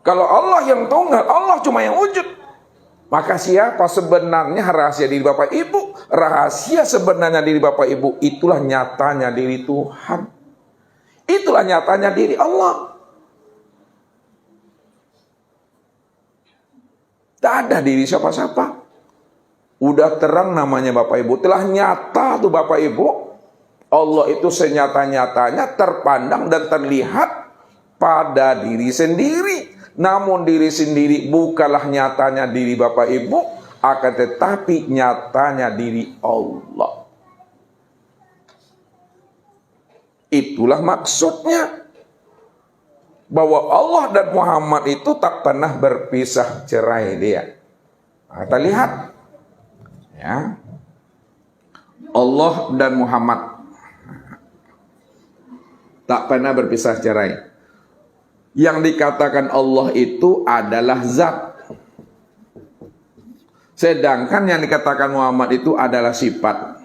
Kalau Allah yang tunggal, Allah cuma yang wujud. Maka siapa sebenarnya rahasia diri Bapak Ibu? Rahasia sebenarnya diri Bapak Ibu, itulah nyatanya diri Tuhan. Itulah nyatanya diri Allah. Tak ada diri siapa-siapa. Udah terang namanya Bapak Ibu. Telah nyata tuh Bapak Ibu. Allah itu senyata-nyatanya terpandang dan terlihat pada diri sendiri. Namun diri sendiri bukanlah nyatanya diri Bapak Ibu, akan tetapi nyatanya diri Allah. Itulah maksudnya. Bahwa Allah dan Muhammad itu tak pernah berpisah cerai dia. Nah, kita lihat. Ya. Allah dan Muhammad tak pernah berpisah cerai. Yang dikatakan Allah itu adalah zat. Sedangkan yang dikatakan Muhammad itu adalah sifat.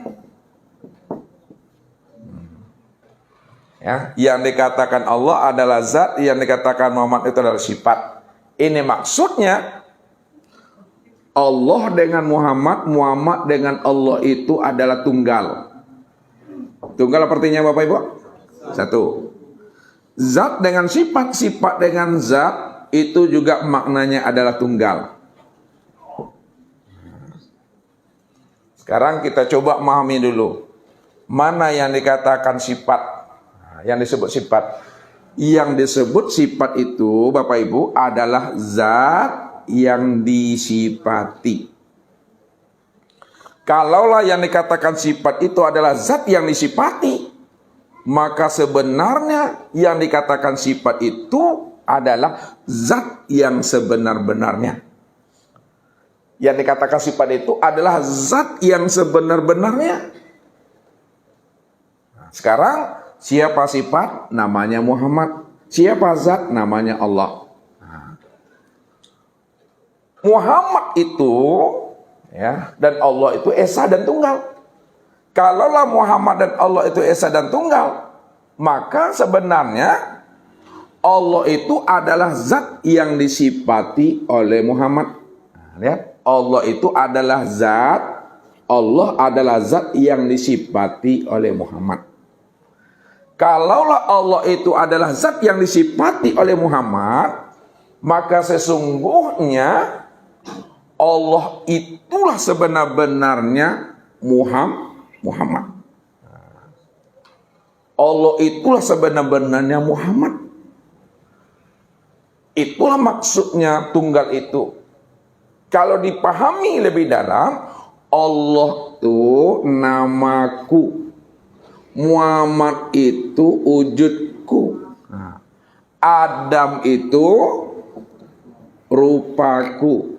Ya, yang dikatakan Allah adalah zat, yang dikatakan Muhammad itu adalah sifat. Ini maksudnya Allah dengan Muhammad, Muhammad dengan Allah itu adalah tunggal. Tunggal artinya Bapak Ibu? Satu. Zat dengan sifat, sifat dengan zat, itu juga maknanya adalah tunggal. Sekarang kita coba memahami dulu. Mana yang dikatakan sifat? Yang disebut sifat. Yang disebut sifat itu Bapak Ibu adalah zat yang disifati. Kalaulah yang dikatakan sifat itu adalah zat yang disifati, maka sebenarnya yang dikatakan sifat itu adalah zat yang sebenar-benarnya. Yang dikatakan sifat itu adalah zat yang sebenar-benarnya. Sekarang siapa sifat? Namanya Muhammad. Siapa zat? Namanya Allah. Muhammad itu ya dan Allah itu esa dan tunggal. Kalaulah Muhammad dan Allah itu esa dan tunggal, maka sebenarnya Allah itu adalah zat yang disifati oleh Muhammad. Lihat, Allah itu adalah zat, Allah adalah zat yang disifati oleh Muhammad. Kalaulah Allah itu adalah zat yang disifati oleh Muhammad, maka sesungguhnya Allah itulah sebenar-benarnya Muhammad. Allah itulah sebenar-benarnya Muhammad. Itulah maksudnya tunggal itu. Kalau dipahami lebih dalam, Allah itu namaku, Muhammad itu wujudku, Adam itu rupaku,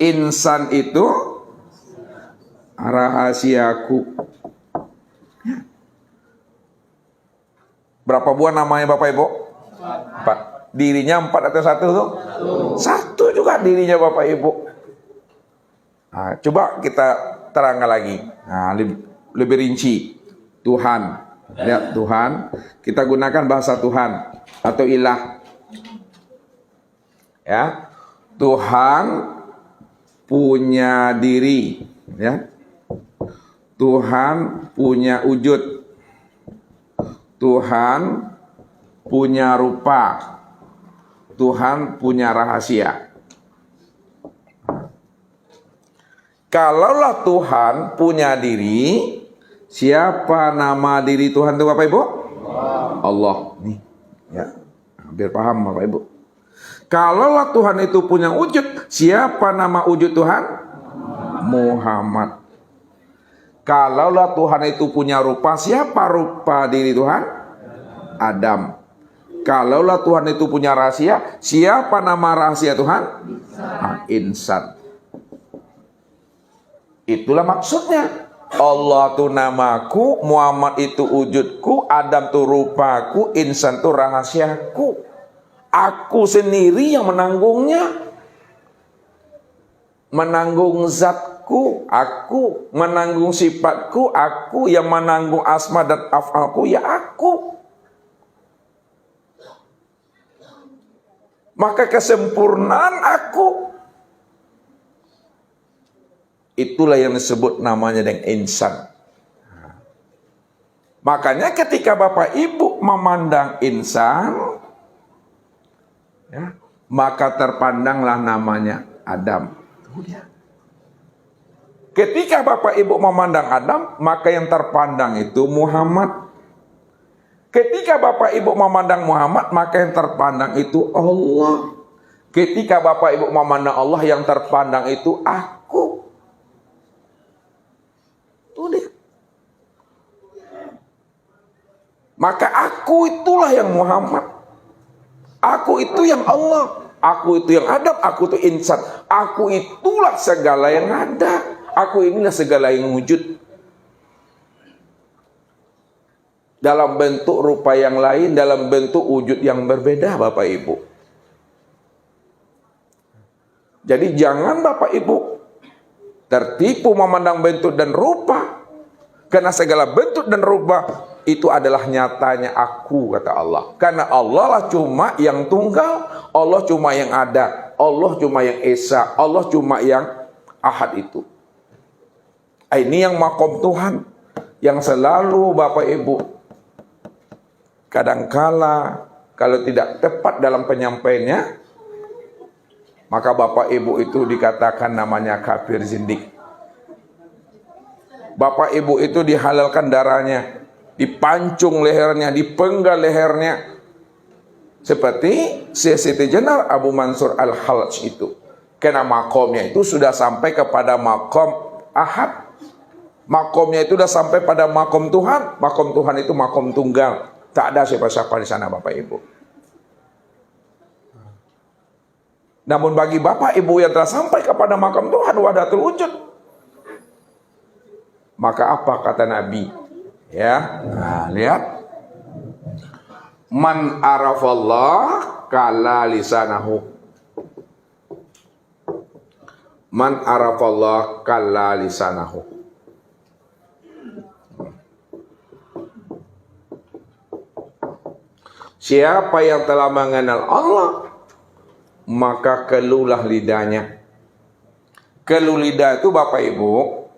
insan itu rahasiaku. Berapa buah namanya Bapak Ibu? 4. Dirinya 4 atau 1 tuh? 1 juga dirinya Bapak Ibu. Nah, coba kita terangkan lagi. Nah, lebih rinci. Tuhan. Lihat Tuhan. Kita gunakan bahasa Tuhan atau ilah. Ya. Tuhan punya diri, ya. Tuhan punya wujud. Tuhan punya rupa. Tuhan punya rahasia. Kalaulah Tuhan punya diri, siapa nama diri Tuhan itu Bapak Ibu? Allah. Nih, ya. Biar paham Bapak Ibu. Kalaulah Tuhan itu punya wujud, siapa nama wujud Tuhan? Muhammad. Kalaulah Tuhan itu punya rupa, siapa rupa diri Tuhan? Adam. Kalaulah Tuhan itu punya rahasia, siapa nama rahasia Tuhan? Insan. Itulah maksudnya. Allah itu namaku, Muhammad itu wujudku, Adam itu rupaku, insan itu rahasiaku. Aku sendiri yang menanggungnya. Menanggung zatku, aku. Menanggung sifatku, aku. Yang menanggung asma dan af'alku, ya aku. Maka kesempurnaan aku, itulah yang disebut namanya dengan insan. Makanya ketika Bapak Ibu memandang insan, ya, maka terpandanglah namanya Adam. Ketika Bapak Ibu memandang Adam, maka yang terpandang itu Muhammad. Ketika Bapak Ibu memandang Muhammad, maka yang terpandang itu Allah. Ketika Bapak Ibu memandang Allah, yang terpandang itu aku. Udah. Maka aku itulah yang Muhammad. Aku itu yang Allah. Aku itu yang Adam. Aku itu insan. Aku itulah segala yang ada. Aku inilah segala yang wujud. Dalam bentuk rupa yang lain, dalam bentuk wujud yang berbeda, Bapak Ibu. Jadi jangan Bapak Ibu tertipu memandang bentuk dan rupa. Karena segala bentuk dan rupa itu adalah nyatanya aku, kata Allah. Karena Allah lah cuma yang tunggal, Allah cuma yang ada, Allah cuma yang esa, Allah cuma yang ahad itu. Ini yang makom Tuhan, yang selalu Bapak Ibu kadangkala kalau tidak tepat dalam penyampaiannya, maka Bapak Ibu itu dikatakan namanya kafir zindik. Bapak Ibu itu dihalalkan darahnya, dipancung lehernya, dipenggal lehernya. Seperti Siti Jenar Abu Mansur Al-Halaj itu. Karena makomnya itu sudah sampai kepada makom ahad. Makomnya itu sudah sampai pada makom Tuhan. Makom Tuhan itu makom tunggal. Tak ada siapa-siapa di sana, Bapak Ibu. Namun bagi Bapak Ibu yang telah sampai kepada makam Tuhan, wahdatul wujud, maka apa kata Nabi? Ya, nah, lihat. Man arafallah kala lisanahu. Man arafallah kala lisanahu. Siapa yang telah mengenal Allah, maka keluhlah lidahnya. Keluh lidah itu Bapak Ibu,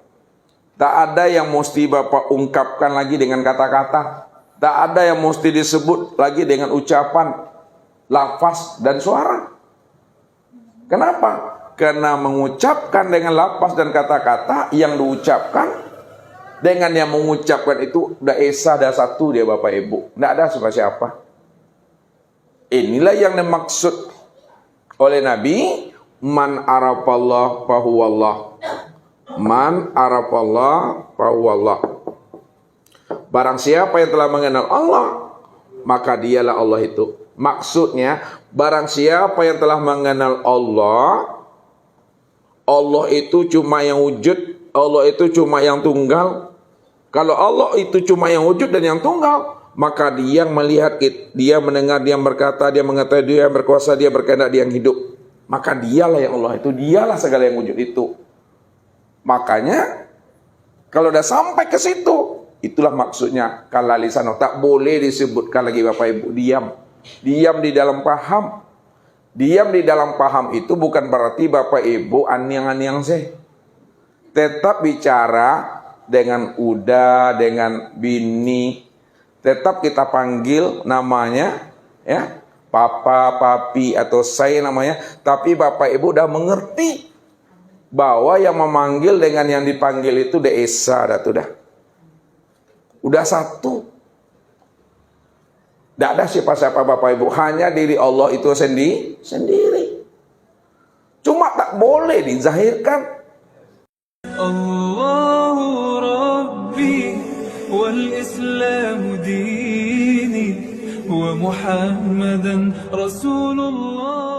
tak ada yang mesti Bapak ungkapkan lagi dengan kata-kata. Tak ada yang mesti disebut lagi dengan ucapan, lafaz dan suara. Kenapa? Karena mengucapkan dengan lafaz dan kata-kata yang diucapkan dengan yang mengucapkan itu udah esa, dah satu dia Bapak Ibu. Tidak ada siapa-siapa. Inilah yang dimaksud oleh Nabi, man arafallah fahuwallah. Man arafallah fahuwallah. Barang siapa yang telah mengenal Allah, maka dialah Allah itu. Maksudnya, barang siapa yang telah mengenal Allah, Allah itu cuma yang wujud, Allah itu cuma yang tunggal. Kalau Allah itu cuma yang wujud dan yang tunggal, maka dia melihat, dia mendengar, dia berkata, dia mengetahui, dia berkuasa, dia berkehendak, dia yang hidup. Maka dialah yang Allah itu, dialah segala yang wujud itu. Makanya kalau udah sampai ke situ, itulah maksudnya kala lisan. Tak boleh disebutkan lagi Bapak Ibu, diam. Diam di dalam paham. Diam di dalam paham itu bukan berarti Bapak Ibu anyang-anyang sih. Tetap bicara dengan uda, dengan bini. Tetap kita panggil namanya, ya, papa, papi, atau saya namanya. Tapi Bapak Ibu udah mengerti bahwa yang memanggil dengan yang dipanggil itu udah esa, udah satu. Tidak ada siapa-siapa Bapak Ibu, hanya diri Allah itu sendiri. Cuma tak boleh dizahirkan. Allahu Rabbi wal Islam dini wa Muhammadan Rasulullah.